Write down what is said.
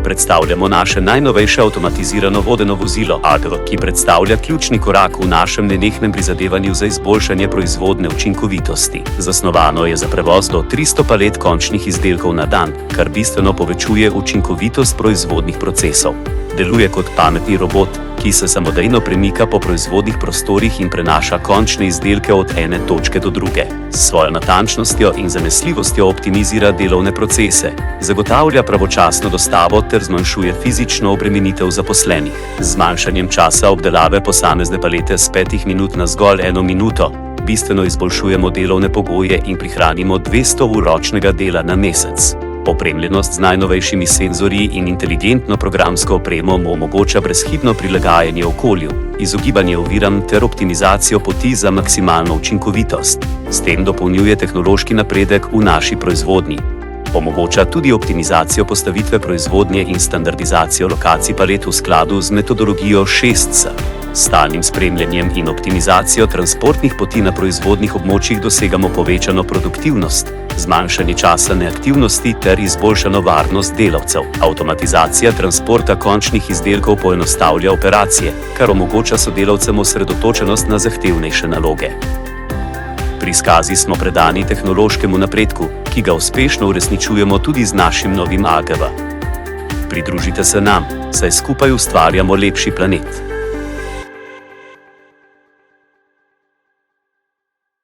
predstavljamo naše najnovejše avtomatizirano vodeno vozilo AGV, ki predstavlja ključni korak v našem nenehnem prizadevanju za izboljšanje proizvodne učinkovitosti. Zasnovano je za prevoz do 300 palet končnih izdelkov na dan, kar bistveno povečuje učinkovitost proizvodnih procesov. Deluje kot pametni robot, ki se samodejno premika po proizvodnih prostorih in prenaša končne izdelke od ene točke do druge. S svojo natančnostjo in zanesljivostjo optimizira delovne procese, zagotavlja pravočasno dostavo ter zmanjšuje fizično obremenitev zaposlenih. Z zmanjšanjem časa obdelave posamezne palete s 5 minut na zgolj 1 minuto bistveno izboljšujemo delovne pogoje in prihranimo 200 ur ročnega dela na mesec. Opremljenost z najnovejšimi senzorji in inteligentno programsko opremo omogoča brezhibno prilagajanje okolju, izogibanje oviram ter optimizacijo poti za maksimalno učinkovitost. S tem dopolnjuje tehnološki napredek v naši proizvodnji. Omogoča tudi optimizacijo postavitve proizvodnje in standardizacijo lokacij palet v skladu z metodologijo 6C. S stalnim spremljanjem in optimizacijo transportnih poti na proizvodnih območjih dosegamo povečano produktivnost, zmanjšanje časa neaktivnosti ter izboljšano varnost delavcev. Avtomatizacija transporta končnih izdelkov poenostavlja operacije, kar omogoča sodelavcem osredotočenost na zahtevnejše naloge. Pri Skazi smo predani tehnološkemu napredku, ki ga uspešno uresničujemo tudi z našim novim AGV. Pridružite se nam, saj skupaj ustvarjamo lepši planet.